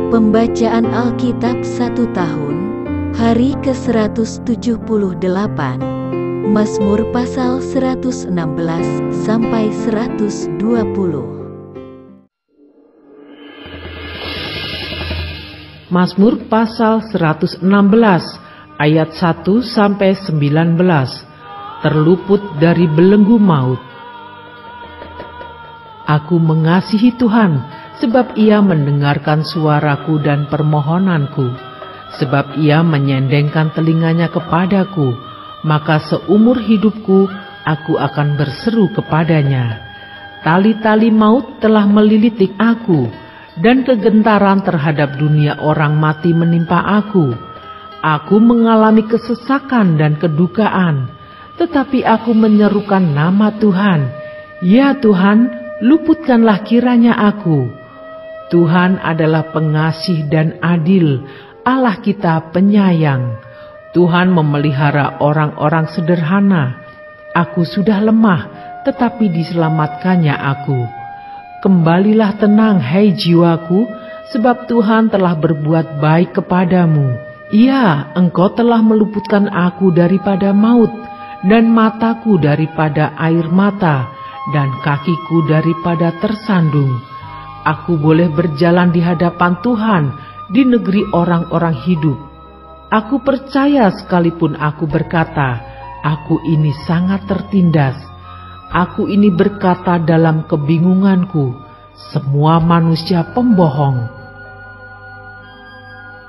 Pembacaan Alkitab 1 tahun, hari ke-178, Mazmur pasal 116 sampai 120. Mazmur pasal 116 ayat 1 sampai 19. Terluput dari belenggu maut. Aku mengasihi Tuhan, sebab Ia mendengarkan suaraku dan permohonanku, sebab Ia menyendengkan telinganya kepadaku, maka seumur hidupku aku akan berseru kepadanya. Tali-tali maut telah melilitik aku, dan kegentaran terhadap dunia orang mati menimpa aku. Aku mengalami kesesakan dan kedukaan, tetapi aku menyerukan nama Tuhan. Ya Tuhan, luputkanlah kiranya aku. Tuhan adalah pengasih dan adil, Allah kita penyayang. Tuhan memelihara orang-orang sederhana. Aku sudah lemah, tetapi diselamatkannya aku. Kembalilah tenang, hai jiwaku, sebab Tuhan telah berbuat baik kepadamu. Ya, Engkau telah meluputkan aku daripada maut, dan mataku daripada air mata, dan kakiku daripada tersandung. Aku boleh berjalan di hadapan Tuhan di negeri orang-orang hidup. Aku percaya sekalipun aku berkata, aku ini sangat tertindas. Aku ini berkata dalam kebingunganku, semua manusia pembohong.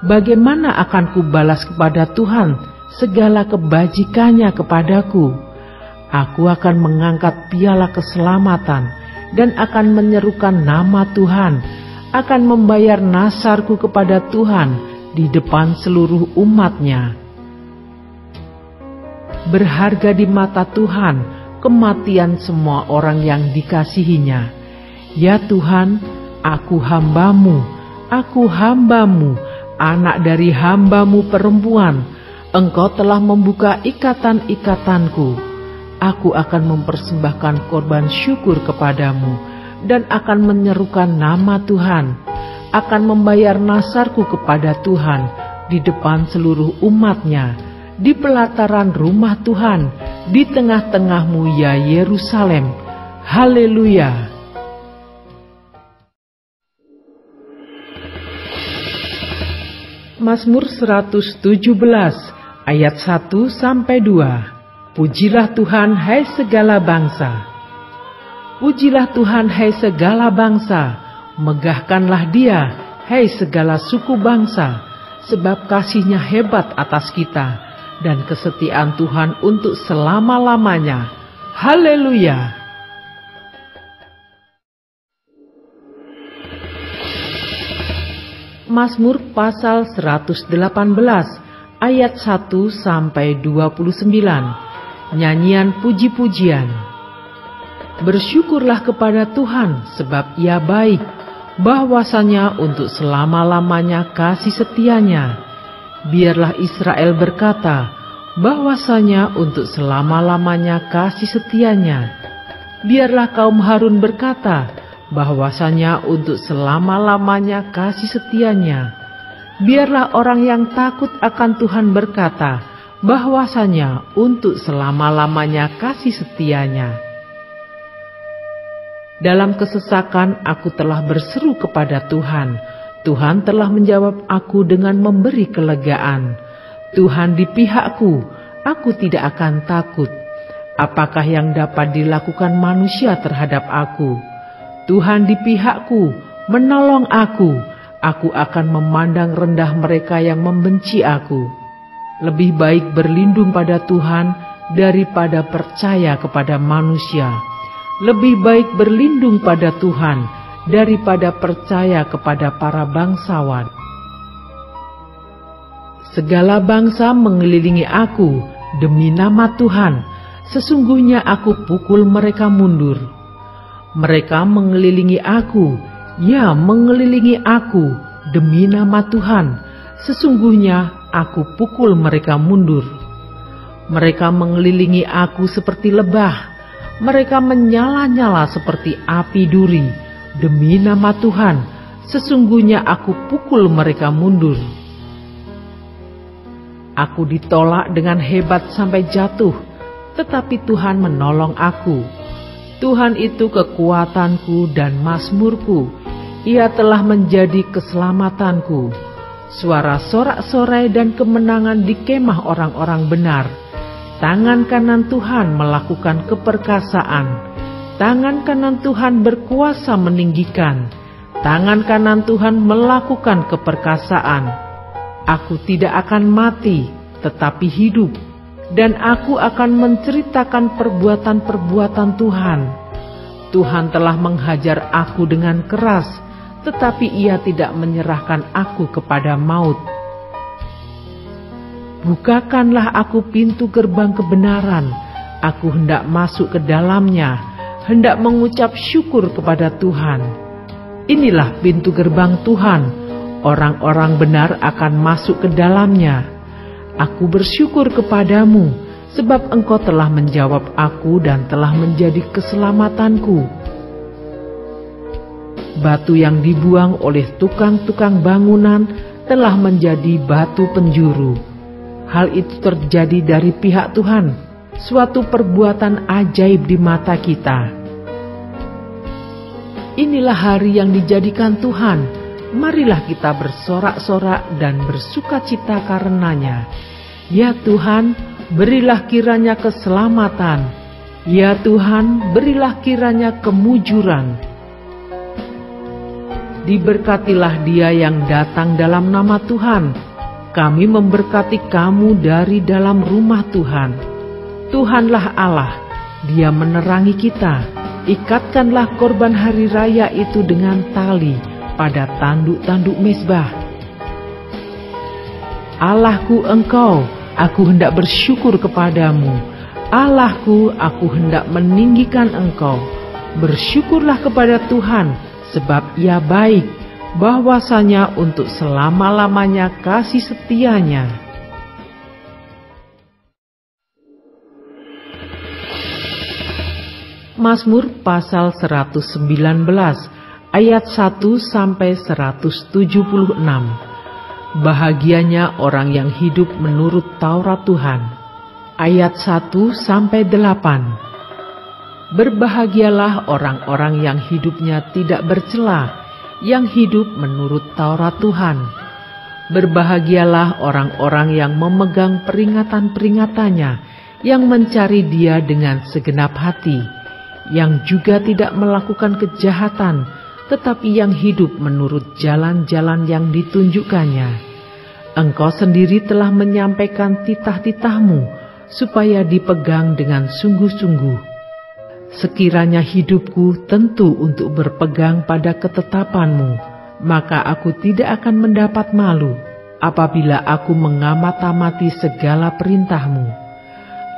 Bagaimana akan kubalas kepada Tuhan segala kebajikannya kepadaku? Aku akan mengangkat piala keselamatan dan akan menyerukan nama Tuhan, akan membayar nasarku kepada Tuhan di depan seluruh umat-Nya. Berharga di mata Tuhan kematian semua orang yang dikasihi-Nya. Ya Tuhan, aku hamba-Mu, anak dari hamba-Mu perempuan. Engkau telah membuka ikatan-ikatanku. Aku akan mempersembahkan korban syukur kepadamu dan akan menyerukan nama Tuhan, akan membayar nasarku kepada Tuhan di depan seluruh umat-Nya, di pelataran rumah Tuhan, di tengah-tengahmu ya Yerusalem. Haleluya! Mazmur 117 ayat 1 sampai 2. Pujilah Tuhan, hai segala bangsa. Pujilah Tuhan, hai segala bangsa. Megahkanlah Dia, hai segala suku bangsa. Sebab kasih-Nya hebat atas kita, dan kesetiaan Tuhan untuk selama-lamanya. Haleluya! Mazmur pasal 118 ayat 1 sampai 29. Nyanyian puji-pujian. Bersyukurlah kepada Tuhan, sebab Ia baik, bahwasanya untuk selama-lamanya kasih setia-Nya. Biarlah Israel berkata, bahwasanya untuk selama-lamanya kasih setia-Nya. Biarlah kaum Harun berkata, bahwasanya untuk selama-lamanya kasih setia-Nya. Biarlah orang yang takut akan Tuhan berkata, bahwasanya untuk selama-lamanya kasih setia-Nya. Dalam kesesakan aku telah berseru kepada Tuhan. Tuhan telah menjawab aku dengan memberi kelegaan. Tuhan di pihakku, aku tidak akan takut. Apakah yang dapat dilakukan manusia terhadap aku? Tuhan di pihakku, menolong aku. Aku akan memandang rendah mereka yang membenci aku. Lebih baik berlindung pada Tuhan daripada percaya kepada manusia. Lebih baik berlindung pada Tuhan daripada percaya kepada para bangsawan. Segala bangsa mengelilingi aku demi nama Tuhan. Sesungguhnya aku pukul mereka mundur. Mereka mengelilingi aku, ya mengelilingi aku demi nama Tuhan. Sesungguhnya aku pukul mereka mundur. Mereka mengelilingi aku seperti lebah. Mereka menyala-nyala seperti api duri. Demi nama Tuhan, sesungguhnya aku pukul mereka mundur. Aku ditolak dengan hebat sampai jatuh, tetapi Tuhan menolong aku. Tuhan itu kekuatanku dan mazmurku, Ia telah menjadi keselamatanku. Suara sorak-sorai dan kemenangan di kemah orang-orang benar. Tangan kanan Tuhan melakukan keperkasaan. Tangan kanan Tuhan berkuasa meninggikan. Tangan kanan Tuhan melakukan keperkasaan. Aku tidak akan mati, tetapi hidup, dan aku akan menceritakan perbuatan-perbuatan Tuhan. Tuhan telah menghajar aku dengan keras, tetapi Ia tidak menyerahkan aku kepada maut. Bukakanlah aku pintu gerbang kebenaran, aku hendak masuk ke dalamnya, hendak mengucap syukur kepada Tuhan. Inilah pintu gerbang Tuhan, orang-orang benar akan masuk ke dalamnya. Aku bersyukur kepadamu, sebab Engkau telah menjawab aku dan telah menjadi keselamatanku. Batu yang dibuang oleh tukang-tukang bangunan telah menjadi batu penjuru. Hal itu terjadi dari pihak Tuhan, suatu perbuatan ajaib di mata kita. Inilah hari yang dijadikan Tuhan, marilah kita bersorak-sorak dan bersukacita karenanya. Ya Tuhan, berilah kiranya keselamatan. Ya Tuhan, berilah kiranya kemujuran. Diberkatilah dia yang datang dalam nama Tuhan. Kami memberkati kamu dari dalam rumah Tuhan. Tuhanlah Allah, Dia menerangi kita. Ikatkanlah korban hari raya itu dengan tali pada tanduk-tanduk mezbah. Allahku Engkau, aku hendak bersyukur kepadamu. Allahku, aku hendak meninggikan Engkau. Bersyukurlah kepada Tuhan, sebab Ia baik, bahwasanya untuk selama-lamanya kasih setianya. Mazmur pasal 119 ayat 1 sampai 176. Bahagianya orang yang hidup menurut Taurat Tuhan. Ayat 1 sampai 8. Berbahagialah orang-orang yang hidupnya tidak bercela, yang hidup menurut Taurat Tuhan. Berbahagialah orang-orang yang memegang peringatan-peringatannya, yang mencari Dia dengan segenap hati, yang juga tidak melakukan kejahatan, tetapi yang hidup menurut jalan-jalan yang ditunjukkannya. Engkau sendiri telah menyampaikan titah-titahmu, supaya dipegang dengan sungguh-sungguh. Sekiranya hidupku tentu untuk berpegang pada ketetapan-Mu, maka aku tidak akan mendapat malu apabila aku mengamati segala perintah-Mu.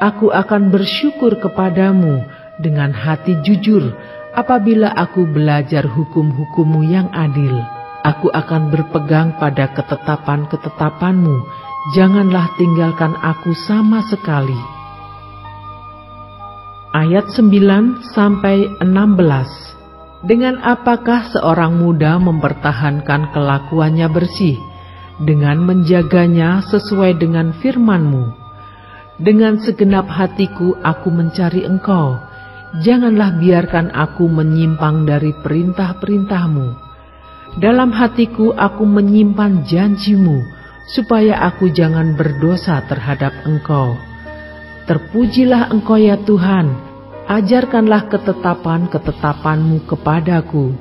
Aku akan bersyukur kepadamu dengan hati jujur apabila aku belajar hukum-hukum-Mu yang adil. Aku akan berpegang pada ketetapan-ketetapan-Mu, janganlah tinggalkan aku sama sekali. Ayat 9 sampai 16. Dengan apakah seorang muda mempertahankan kelakuannya bersih? Dengan menjaganya sesuai dengan firman-Mu. Dengan segenap hatiku aku mencari Engkau. Janganlah biarkan aku menyimpang dari perintah-perintah-Mu. Dalam hatiku aku menyimpan janji-Mu, supaya aku jangan berdosa terhadap Engkau. Terpujilah Engkau ya Tuhan, ajarkanlah ketetapan-ketetapan-Mu kepadaku.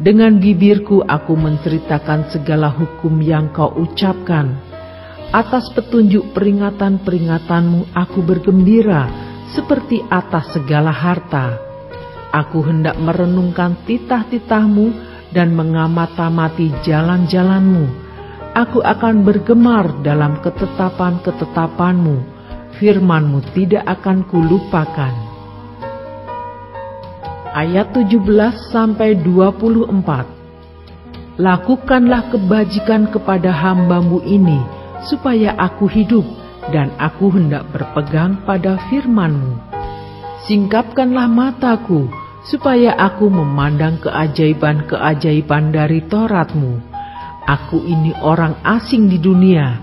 Dengan bibirku aku menceritakan segala hukum yang Kau ucapkan. Atas petunjuk peringatan-peringatan-Mu aku bergembira, seperti atas segala harta. Aku hendak merenungkan titah-titah-Mu dan mengamati jalan-jalan-Mu. Aku akan bergemar dalam ketetapan-ketetapan-Mu. Firman-Mu tidak akan kulupakan. Ayat 17 sampai 24. Lakukanlah kebajikan kepada hamba-Mu ini, supaya aku hidup, dan aku hendak berpegang pada firman-Mu. Singkapkanlah mataku, supaya aku memandang keajaiban-keajaiban dari Taurat-Mu. Aku ini orang asing di dunia,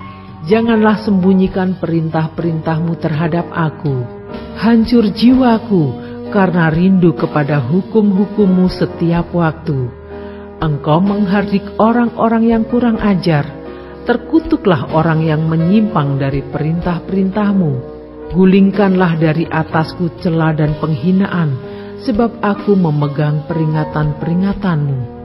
janganlah sembunyikan perintah-perintah-Mu terhadap aku. Hancur jiwaku karena rindu kepada hukum-hukum-Mu setiap waktu. Engkau menghardik orang-orang yang kurang ajar, terkutuklah orang yang menyimpang dari perintah-perintah-Mu. Gulingkanlah dari atasku cela dan penghinaan, sebab aku memegang peringatan-peringatan-Mu.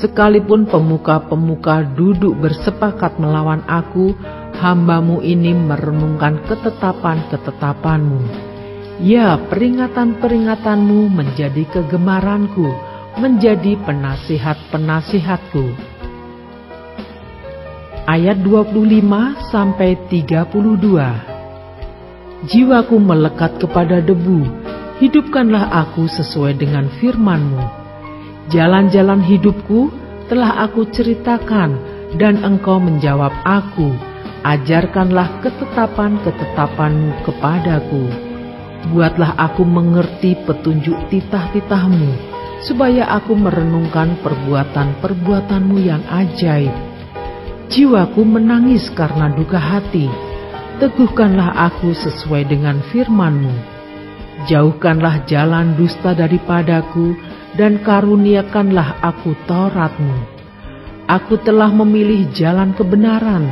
Sekalipun pemuka-pemuka duduk bersepakat melawan aku, hamba-Mu ini merenungkan ketetapan-ketetapan-Mu. Ya, peringatan-peringatan-Mu menjadi kegemaranku, menjadi penasihat-penasihatku. Ayat 25-32. Jiwaku melekat kepada debu, hidupkanlah aku sesuai dengan firman-Mu. Jalan-jalan hidupku telah aku ceritakan, dan Engkau menjawab aku. Ajarkanlah ketetapan-ketetapan-Mu kepadaku. Buatlah aku mengerti petunjuk titah-titah-Mu, supaya aku merenungkan perbuatan-perbuatan-Mu yang ajaib. Jiwaku menangis karena duka hati. Teguhkanlah aku sesuai dengan firman-Mu. Jauhkanlah jalan dusta daripadaku, dan karuniakanlah aku Taurat-Mu. Aku telah memilih jalan kebenaran,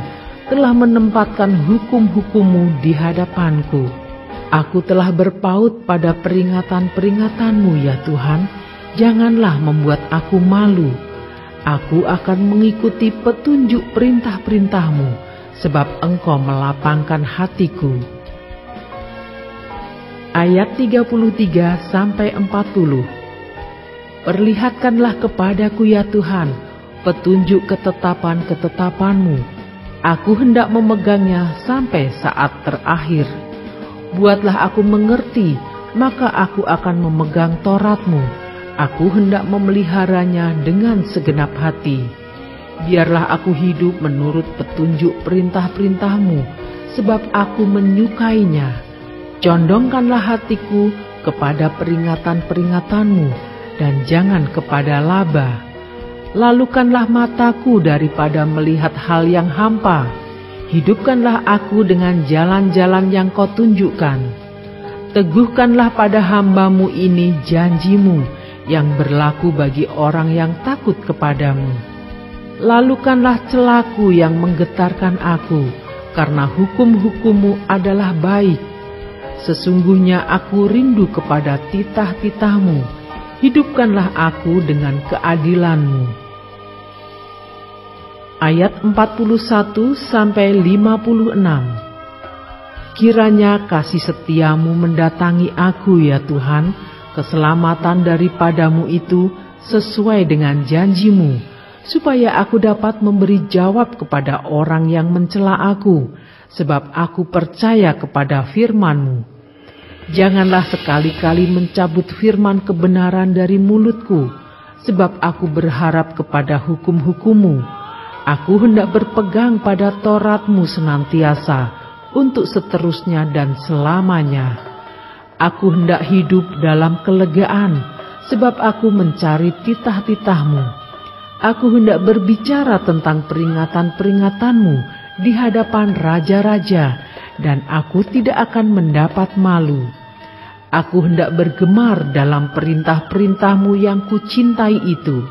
telah menempatkan hukum-hukum-Mu di hadapanku. Aku telah berpaut pada peringatan-peringatan-Mu, ya Tuhan. Janganlah membuat aku malu. Aku akan mengikuti petunjuk perintah-perintah-Mu, sebab Engkau melapangkan hatiku. Ayat 33-40. Perlihatkanlah kepadaku, ya Tuhan, petunjuk ketetapan-ketetapan-Mu. Aku hendak memegangnya sampai saat terakhir. Buatlah aku mengerti, maka aku akan memegang Taurat-Mu. Aku hendak memeliharanya dengan segenap hati. Biarlah aku hidup menurut petunjuk perintah-perintah-Mu, sebab aku menyukainya. Condongkanlah hatiku kepada peringatan-peringatan-Mu, dan jangan kepada laba. Lalukanlah mataku daripada melihat hal yang hampa. Hidupkanlah aku dengan jalan-jalan yang Kau tunjukkan. Teguhkanlah pada hamba-Mu ini janji-Mu yang berlaku bagi orang yang takut kepadamu. Lalukanlah celaku yang menggetarkan aku, karena hukum-hukum-Mu adalah baik. Sesungguhnya aku rindu kepada titah-titah-Mu. Hidupkanlah aku dengan keadilan-Mu. Ayat 41-56. Kiranya kasih setia-Mu mendatangi aku, ya Tuhan. Keselamatan daripadamu itu sesuai dengan janji-Mu, supaya aku dapat memberi jawab kepada orang yang mencela aku, sebab aku percaya kepada firman-Mu. Janganlah sekali-kali mencabut firman kebenaran dari mulutku, sebab aku berharap kepada hukum-hukum-Mu. Aku hendak berpegang pada Taurat-Mu senantiasa, untuk seterusnya dan selamanya. Aku hendak hidup dalam kelegaan, sebab aku mencari titah-titah-Mu. Aku hendak berbicara tentang peringatan-peringatan-Mu di hadapan raja-raja, dan aku tidak akan mendapat malu. Aku hendak bergemar dalam perintah-perintah-Mu yang kucintai itu.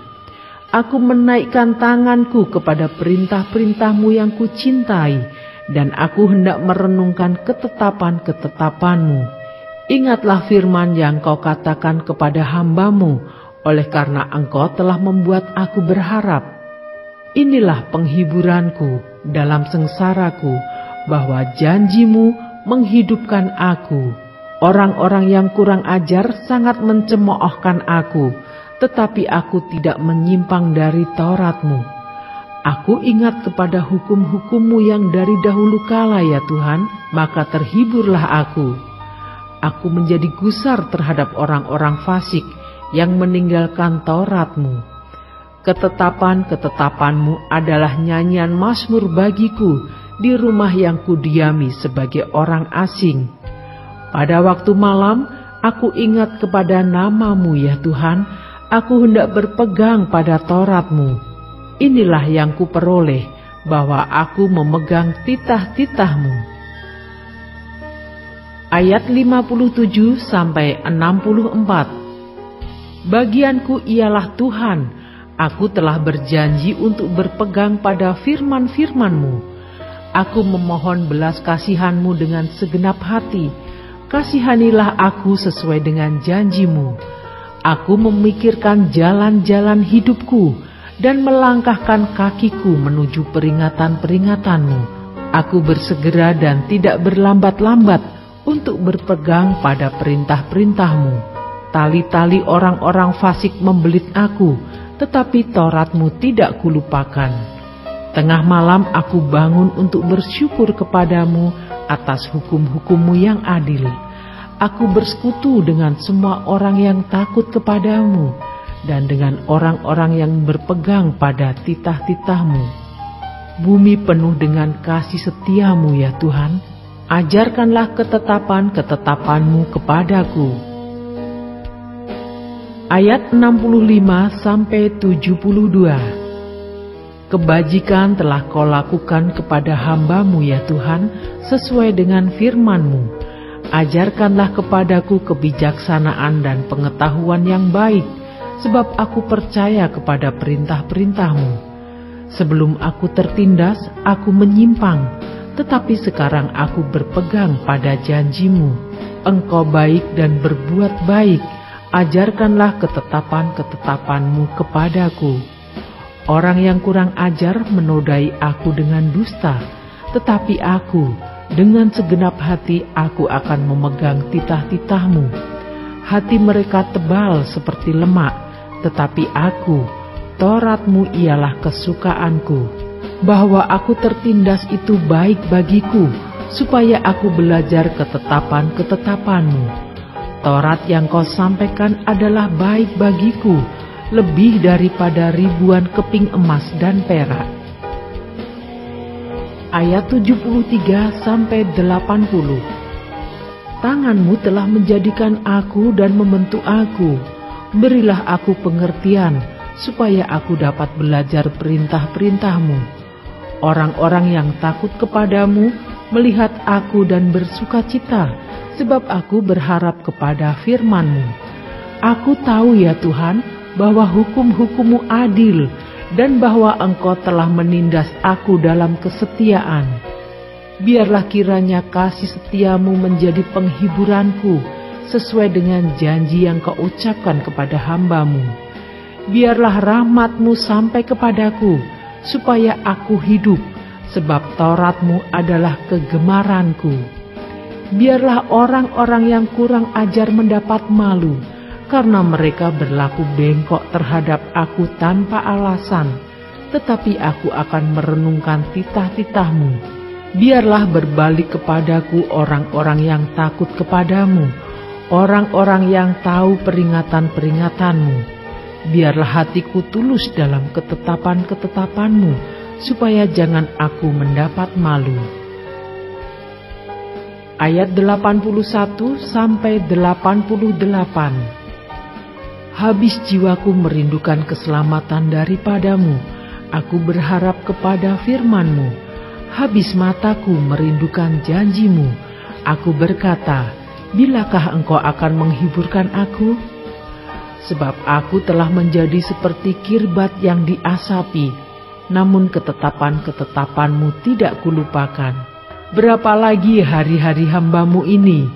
Aku menaikkan tanganku kepada perintah-perintah-Mu yang kucintai, dan aku hendak merenungkan ketetapan-ketetapan-Mu. Ingatlah firman yang Kau katakan kepada hamba-Mu, oleh karena Engkau telah membuat aku berharap. Inilah penghiburanku dalam sengsaraku, bahwa janji-Mu menghidupkan aku. Orang-orang yang kurang ajar sangat mencemoohkan aku, tetapi aku tidak menyimpang dari Taurat-Mu. Aku ingat kepada hukum-hukum-Mu yang dari dahulu kala, ya Tuhan, maka terhiburlah aku. Aku menjadi gusar terhadap orang-orang fasik yang meninggalkan Taurat-Mu. Ketetapan-ketetapan-Mu adalah nyanyian mazmur bagiku di rumah yang kudiami sebagai orang asing. Pada waktu malam, Aku ingat kepada nama-Mu ya Tuhan, aku hendak berpegang pada Taurat-Mu. Inilah yang kuperoleh, bahwa aku memegang titah-titah-Mu. Ayat 57-64. Bagianku ialah Tuhan, aku telah berjanji untuk berpegang pada firman-firman-Mu. Aku memohon belas kasihan-Mu dengan segenap hati. Kasihanilah aku sesuai dengan janji-Mu. Aku memikirkan jalan-jalan hidupku dan melangkahkan kakiku menuju peringatan-peringatan-Mu. Aku bersegera dan tidak berlambat-lambat untuk berpegang pada perintah-perintah-Mu. Tali-tali orang-orang fasik membelit aku, tetapi Taurat-Mu tidak kulupakan. Tengah malam aku bangun untuk bersyukur kepadamu atas hukum-hukum-Mu yang adil. Aku bersekutu dengan semua orang yang takut kepadamu dan dengan orang-orang yang berpegang pada titah-titah-Mu. Bumi penuh dengan kasih setia-Mu ya Tuhan. Ajarkanlah ketetapan-ketetapan-Mu kepadaku. Ayat 65-72. Kebajikan telah Kau lakukan kepada hamba-Mu ya Tuhan, sesuai dengan firman-Mu. Ajarkanlah kepadaku kebijaksanaan dan pengetahuan yang baik, sebab aku percaya kepada perintah-perintah-Mu. Sebelum aku tertindas, aku menyimpang, tetapi sekarang aku berpegang pada janji-Mu. Engkau baik dan berbuat baik, ajarkanlah ketetapan-ketetapan-Mu kepadaku. Orang yang kurang ajar menodai aku dengan dusta, tetapi aku, dengan segenap hati aku akan memegang titah-titah-Mu. Hati mereka tebal seperti lemak, tetapi aku, Taurat-Mu ialah kesukaanku. Bahwa aku tertindas itu baik bagiku, supaya aku belajar ketetapan-ketetapan-Mu. Taurat yang Kau sampaikan adalah baik bagiku, lebih daripada ribuan keping emas dan perak. Ayat 73-80. Tangan-Mu telah menjadikan aku dan membentuk aku. Berilah aku pengertian, supaya aku dapat belajar perintah-perintah-Mu. Orang-orang yang takut kepadamu melihat aku dan bersukacita, sebab aku berharap kepada firman-Mu. Aku tahu ya Tuhan, bahwa hukum-hukum-Mu adil, dan bahwa Engkau telah menindas aku dalam kesetiaan. Biarlah kiranya kasih setia-Mu menjadi penghiburanku, sesuai dengan janji yang Kau ucapkan kepada hamba-Mu. Biarlah rahmat-Mu sampai kepadaku, supaya aku hidup, sebab Taurat-Mu adalah kegemaranku. Biarlah orang-orang yang kurang ajar mendapat malu, karena mereka berlaku bengkok terhadap aku tanpa alasan, tetapi aku akan merenungkan titah-titah-Mu. Biarlah berbalik kepadaku orang-orang yang takut kepadamu, orang-orang yang tahu peringatan-peringatan-Mu. Biarlah hatiku tulus dalam ketetapan-ketetapan-Mu, supaya jangan aku mendapat malu. Ayat 81-88. Habis jiwaku merindukan keselamatan daripada-Mu, aku berharap kepada firman-Mu. Habis mataku merindukan janji-Mu, aku berkata, bilakah Engkau akan menghiburkan aku? Sebab aku telah menjadi seperti kirbat yang diasapi, namun ketetapan-ketetapan-Mu tidak kulupakan. Berapa lagi hari-hari hamba-Mu ini?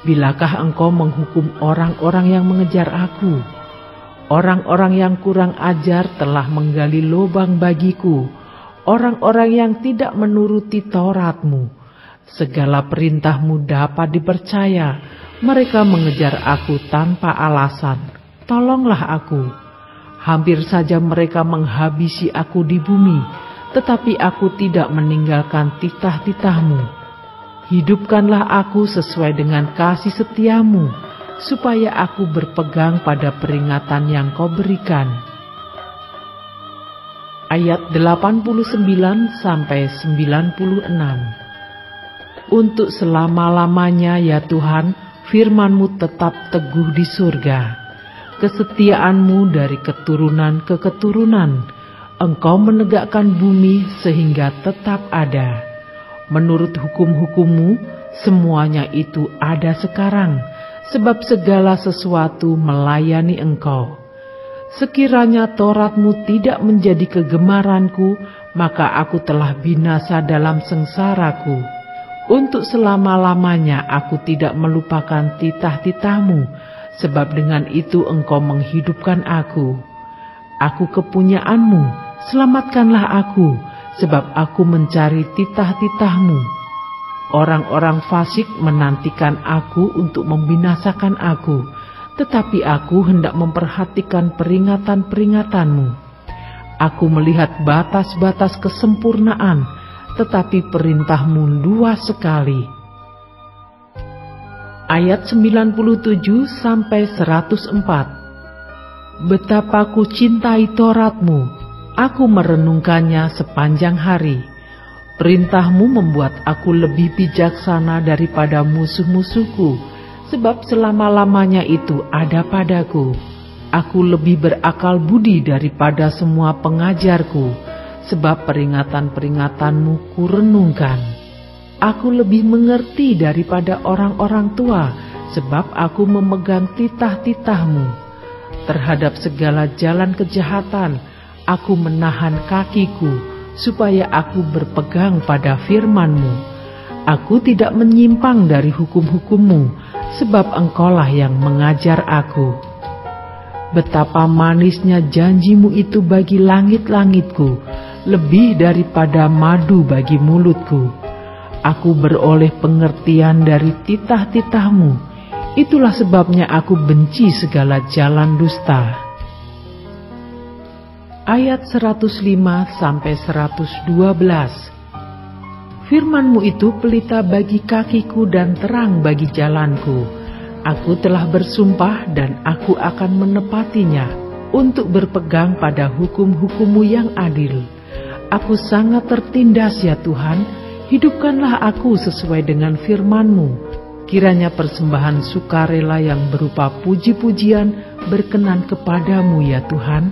Bilakah Engkau menghukum orang-orang yang mengejar aku? Orang-orang yang kurang ajar telah menggali lubang bagiku, orang-orang yang tidak menuruti Taurat-Mu. Segala perintah-Mu dapat dipercaya, mereka mengejar aku tanpa alasan. Tolonglah aku. Hampir saja mereka menghabisi aku di bumi, tetapi aku tidak meninggalkan titah-titah-Mu. Hidupkanlah aku sesuai dengan kasih setia-Mu, supaya aku berpegang pada peringatan yang Kau berikan. Ayat 89-96. Untuk selama-lamanya ya Tuhan, firman-Mu tetap teguh di surga. Kesetiaan-Mu dari keturunan ke keturunan. Engkau menegakkan bumi sehingga tetap ada. Menurut hukum-hukum-Mu, semuanya itu ada sekarang, sebab segala sesuatu melayani Engkau. Sekiranya Taurat-Mu tidak menjadi kegemaranku, maka aku telah binasa dalam sengsaraku. Untuk selama-lamanya aku tidak melupakan titah-titah-Mu, sebab dengan itu Engkau menghidupkan aku. Aku kepunyaan-Mu, selamatkanlah aku, sebab aku mencari titah-titah-Mu. Orang-orang fasik menantikan aku untuk membinasakan aku, tetapi aku hendak memperhatikan peringatan-peringatan-Mu. Aku melihat batas-batas kesempurnaan, tetapi perintah-Mu luas sekali. Ayat 97-104. Betapa ku cintai Taurat-Mu, aku merenungkannya sepanjang hari. Perintah-Mu membuat aku lebih bijaksana daripada musuh-musuhku, sebab selama-lamanya itu ada padaku. Aku lebih berakal budi daripada semua pengajarku, sebab peringatan-peringatan-Mu kurenungkan. Aku lebih mengerti daripada orang-orang tua, sebab aku memegang titah-titah-Mu. Terhadap segala jalan kejahatan, aku menahan kakiku, supaya aku berpegang pada firman-Mu. Aku tidak menyimpang dari hukum-hukum-Mu, sebab Engkaulah yang mengajar aku. Betapa manisnya janji-Mu itu bagi langit-langitku, lebih daripada madu bagi mulutku. Aku beroleh pengertian dari titah-titah-Mu, itulah sebabnya aku benci segala jalan dusta. Ayat 105-112. Firman-Mu itu pelita bagi kakiku dan terang bagi jalanku. Aku telah bersumpah dan aku akan menepatinya, untuk berpegang pada hukum-hukum-Mu yang adil. Aku sangat tertindas ya Tuhan, hidupkanlah aku sesuai dengan firman-Mu. Kiranya persembahan sukarela yang berupa puji-pujian berkenan kepadamu ya Tuhan,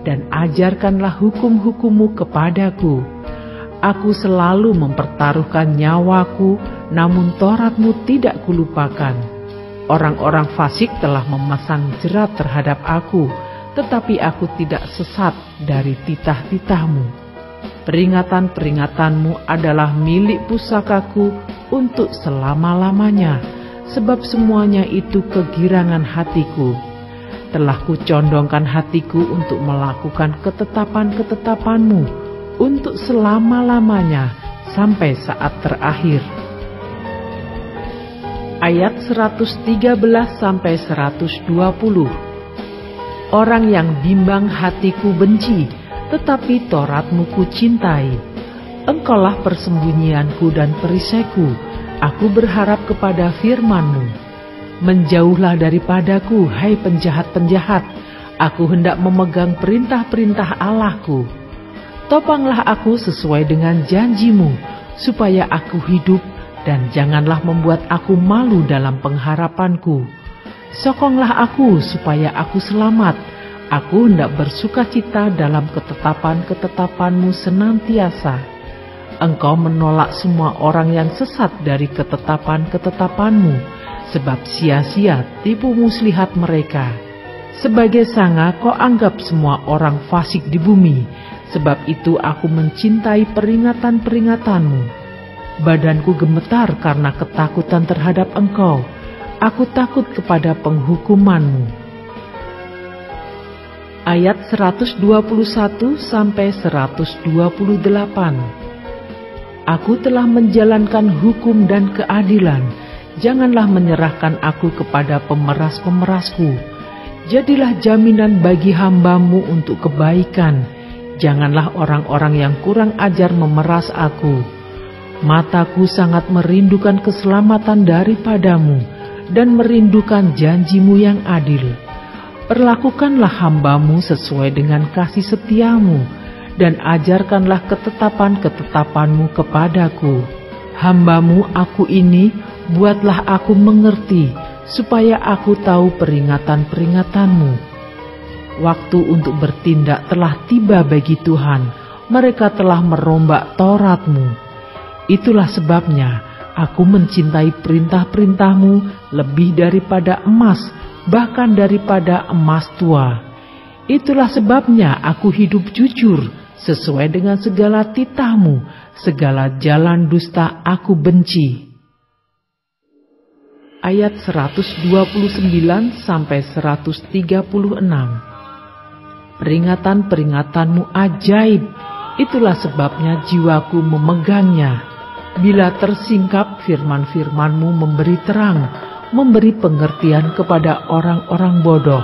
dan ajarkanlah hukum-hukum-Mu kepadaku. Aku selalu mempertaruhkan nyawaku, namun Taurat-Mu tidak kulupakan. Orang-orang fasik telah memasang jerat terhadap aku, tetapi aku tidak sesat dari titah-titah-Mu. Peringatan-peringatan-Mu adalah milik pusakaku untuk selama-lamanya, sebab semuanya itu kegirangan hatiku. Telah kucondongkan hatiku untuk melakukan ketetapan-ketetapan-Mu untuk selama-lamanya sampai saat terakhir. Ayat 113-120. Orang yang bimbang hatiku benci, tetapi Taurat-Mu ku cintai. Engkaulah persembunyianku dan perisaiku, aku berharap kepada firman-Mu. Menjauhlah daripadaku, hai penjahat-penjahat, aku hendak memegang perintah-perintah Allahku. Topanglah aku sesuai dengan janji-Mu, supaya aku hidup, dan janganlah membuat aku malu dalam pengharapanku. Sokonglah aku supaya aku selamat, aku hendak bersukacita dalam ketetapan-ketetapan-Mu senantiasa. Engkau menolak semua orang yang sesat dari ketetapan-ketetapan-Mu, sebab sia-sia tipu muslihat mereka. Sebagai sanga Kau anggap semua orang fasik di bumi, sebab itu aku mencintai peringatan-peringatan-Mu. Badanku gemetar karena ketakutan terhadap Engkau, aku takut kepada penghukuman-Mu. Ayat 121-128. Aku telah menjalankan hukum dan keadilan, janganlah menyerahkan aku kepada pemeras-pemerasku. Jadilah jaminan bagi hamba-Mu untuk kebaikan. Janganlah orang-orang yang kurang ajar memeras aku. Mataku sangat merindukan keselamatan daripada-Mu dan merindukan janji-Mu yang adil. Perlakukanlah hamba-Mu sesuai dengan kasih setia-Mu dan ajarkanlah ketetapan-ketetapan-Mu kepadaku. Hamba-Mu aku ini, buatlah aku mengerti, supaya aku tahu peringatan-peringatan-Mu. Waktu untuk bertindak telah tiba bagi Tuhan, mereka telah merombak Taurat-Mu. Itulah sebabnya aku mencintai perintah-perintah-Mu lebih daripada emas, bahkan daripada emas tua. Itulah sebabnya aku hidup jujur, sesuai dengan segala titah-Mu, segala jalan dusta aku benci. Ayat 129 sampai 136. Peringatan-peringatan-Mu ajaib, itulah sebabnya jiwaku memegangnya. Bila tersingkap, firman-firman-Mu memberi terang, memberi pengertian kepada orang-orang bodoh.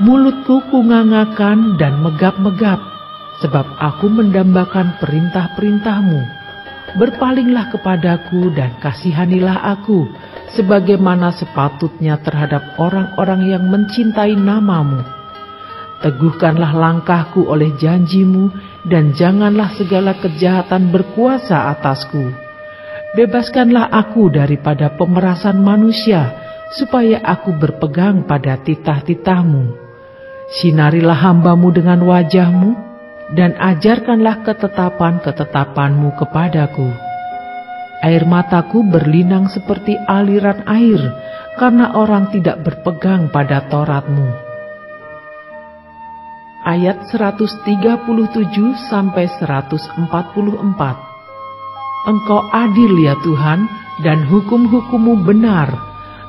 Mulutku kungangakan dan megap-megap, sebab aku mendambakan perintah-perintah-Mu. Berpalinglah kepadaku dan kasihanilah aku, sebagaimana sepatutnya terhadap orang-orang yang mencintai nama-Mu. Teguhkanlah langkahku oleh janji-Mu, dan janganlah segala kejahatan berkuasa atasku. Bebaskanlah aku daripada pemerasan manusia, supaya aku berpegang pada titah-titah-Mu. Sinarilah hamba-Mu dengan wajah-Mu, dan ajarkanlah ketetapan-ketetapan-Mu kepadaku. Air mataku berlinang seperti aliran air, karena orang tidak berpegang pada Taurat-Mu. Ayat 137 sampai 144. Engkau adil ya Tuhan, dan hukum-hukum-Mu benar.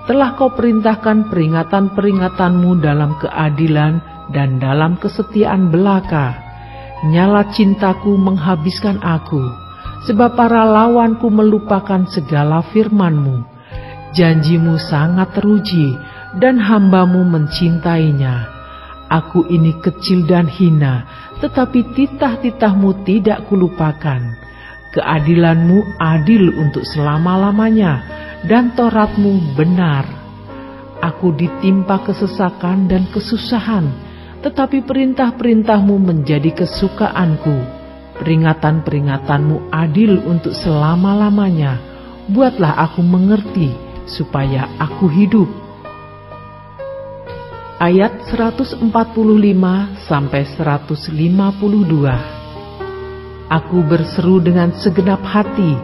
Telah Kau perintahkan peringatan-peringatan-Mu dalam keadilan dan dalam kesetiaan belaka. Nyala cintaku menghabiskan aku, sebab para lawanku melupakan segala firman-Mu. Janji-Mu sangat teruji, dan hamba-Mu mencintainya. Aku ini kecil dan hina, tetapi titah-titah-Mu tidak kulupakan. Keadilan-Mu adil untuk selama-lamanya, dan Taurat-Mu benar. Aku ditimpa kesesakan dan kesusahan, tetapi perintah-perintah-Mu menjadi kesukaanku. Peringatan-peringatan-Mu adil untuk selama-lamanya. Buatlah aku mengerti, supaya aku hidup. Ayat 145 sampai 152. Aku berseru dengan segenap hati,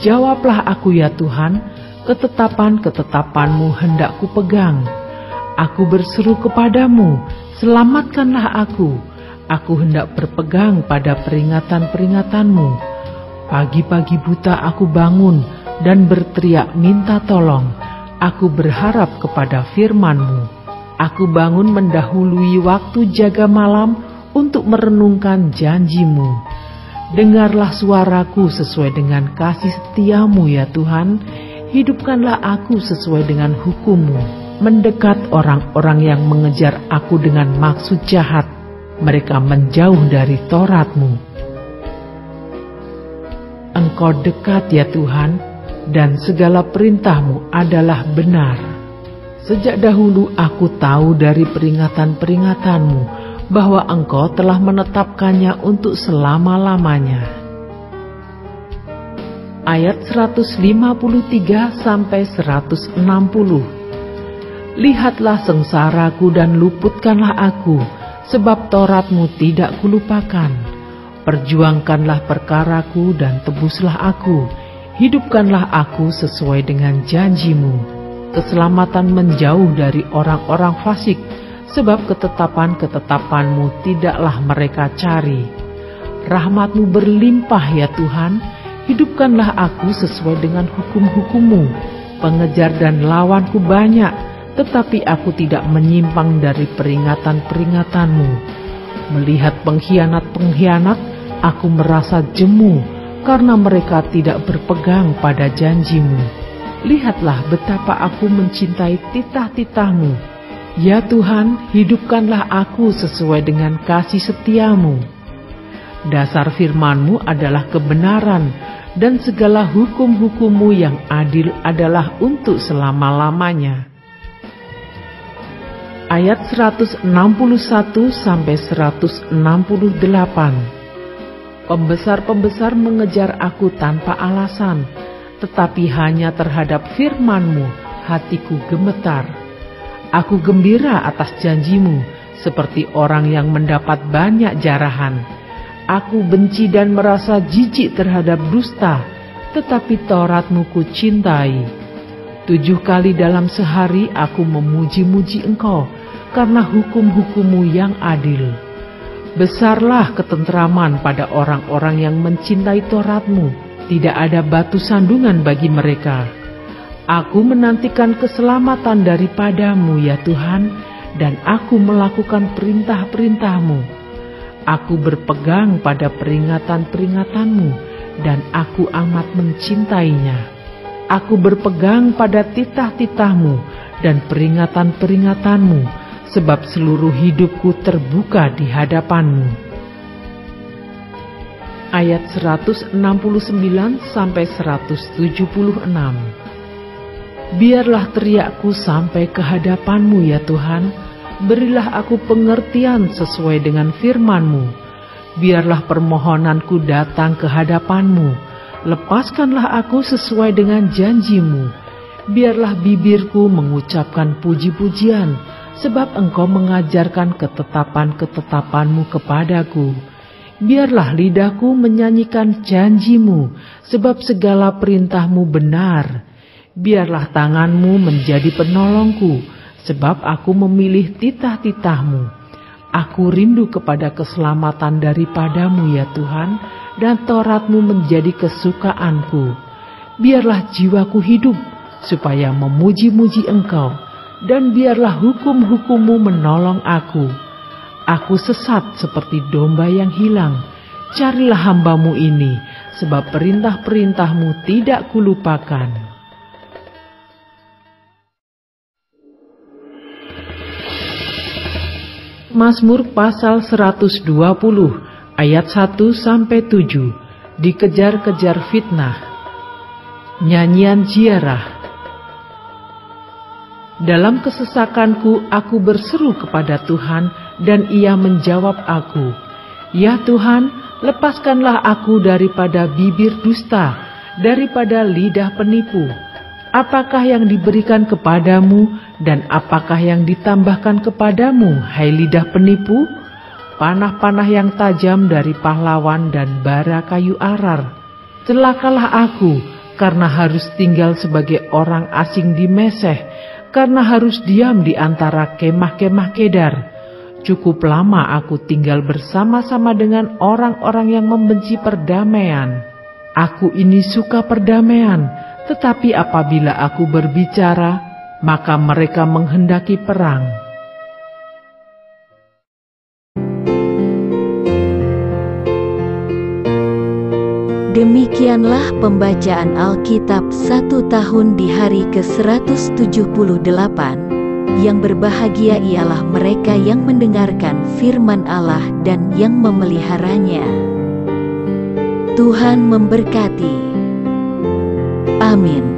jawablah aku ya Tuhan, ketetapan-ketetapan-Mu hendak ku pegang. Aku berseru kepadamu, selamatkanlah aku. Aku hendak berpegang pada peringatan-peringatan-Mu. Pagi-pagi buta aku bangun dan berteriak minta tolong. Aku berharap kepada firman-Mu. Aku bangun mendahului waktu jaga malam untuk merenungkan janji-Mu. Dengarlah suaraku sesuai dengan kasih setia-Mu ya Tuhan. Hidupkanlah aku sesuai dengan hukum-Mu. Mendekat orang-orang yang mengejar aku dengan maksud jahat. Mereka menjauh dari Taurat-Mu. Engkau dekat ya Tuhan, dan segala perintah-Mu adalah benar. Sejak dahulu aku tahu dari peringatan-peringatan-Mu, bahwa Engkau telah menetapkannya untuk selama-lamanya. Ayat 153 sampai 160. Lihatlah sengsaraku dan luputkanlah aku, sebab Taurat-Mu tidak kulupakan. Perjuangkanlah perkaraku dan tebuslah aku. Hidupkanlah aku sesuai dengan janji-Mu. Keselamatan menjauh dari orang-orang fasik, sebab ketetapan-ketetapan-Mu tidaklah mereka cari. Rahmat-Mu berlimpah ya Tuhan, hidupkanlah aku sesuai dengan hukum-hukum-Mu. Pengejar dan lawanku banyak, tetapi aku tidak menyimpang dari peringatan-peringatan-Mu. Melihat pengkhianat-pengkhianat, aku merasa jemu, karena mereka tidak berpegang pada janji-Mu. Lihatlah betapa aku mencintai titah-titah-Mu. Ya Tuhan, hidupkanlah aku sesuai dengan kasih setia-Mu. Dasar firman-Mu adalah kebenaran, dan segala hukum-hukum-Mu yang adil adalah untuk selama-lamanya. Ayat 161 sampai 168. Pembesar-pembesar mengejar aku tanpa alasan, tetapi hanya terhadap firman-Mu. hatiku gemetar. Aku gembira atas janji-Mu, seperti orang yang mendapat banyak jarahan. Aku benci dan merasa jijik terhadap dusta, tetapi Taurat-Mu ku cintai. 7 kali dalam sehari aku memuji-muji Engkau, karena hukum-hukum-Mu yang adil. Besarlah ketentraman pada orang-orang yang mencintai Taurat-Mu, tidak ada batu sandungan bagi mereka. Aku menantikan keselamatan daripada-Mu ya Tuhan, dan aku melakukan perintah-perintah-Mu. Aku berpegang pada peringatan-peringatan-Mu, dan aku amat mencintainya. Aku berpegang pada titah-titah-Mu dan peringatan-peringatan-Mu, sebab seluruh hidupku terbuka di hadapan-Mu. Ayat 169-176. Biarlah teriakku sampai ke hadapan-Mu ya Tuhan, berilah aku pengertian sesuai dengan firman-Mu. Biarlah permohonanku datang ke hadapan-Mu, lepaskanlah aku sesuai dengan janji-Mu. Biarlah bibirku mengucapkan puji-pujian, sebab Engkau mengajarkan ketetapan-ketetapan-Mu kepadaku. Biarlah lidahku menyanyikan janji-Mu, sebab segala perintah-Mu benar. Biarlah tangan-Mu menjadi penolongku, sebab aku memilih titah-titah-Mu. Aku rindu kepada keselamatan daripada-Mu ya Tuhan, dan Taurat-Mu menjadi kesukaanku. Biarlah jiwaku hidup, supaya memuji-muji Engkau, dan biarlah hukum-hukum-Mu menolong aku. Aku sesat seperti domba yang hilang. Carilah hamba-Mu ini, sebab perintah-perintah-Mu tidak kulupakan. Mazmur pasal 120 ayat 1-7. Dikejar-kejar fitnah. Nyanyian ziarah. Dalam kesesakanku aku berseru kepada Tuhan, dan Ia menjawab aku. Ya Tuhan, lepaskanlah aku daripada bibir dusta, daripada lidah penipu. Apakah yang diberikan kepadamu, dan apakah yang ditambahkan kepadamu, hai lidah penipu? Panah-panah yang tajam dari pahlawan dan bara kayu arar. Celakalah aku, karena harus tinggal sebagai orang asing di Meseh, karena harus diam di antara kemah-kemah Kedar. Cukup lama aku tinggal bersama-sama dengan orang-orang yang membenci perdamaian. Aku ini suka perdamaian, tetapi apabila aku berbicara, maka mereka menghendaki perang. Demikianlah pembacaan Alkitab 1 tahun di hari ke-178. Yang berbahagia ialah mereka yang mendengarkan firman Allah dan yang memeliharanya. Tuhan memberkati. Amin.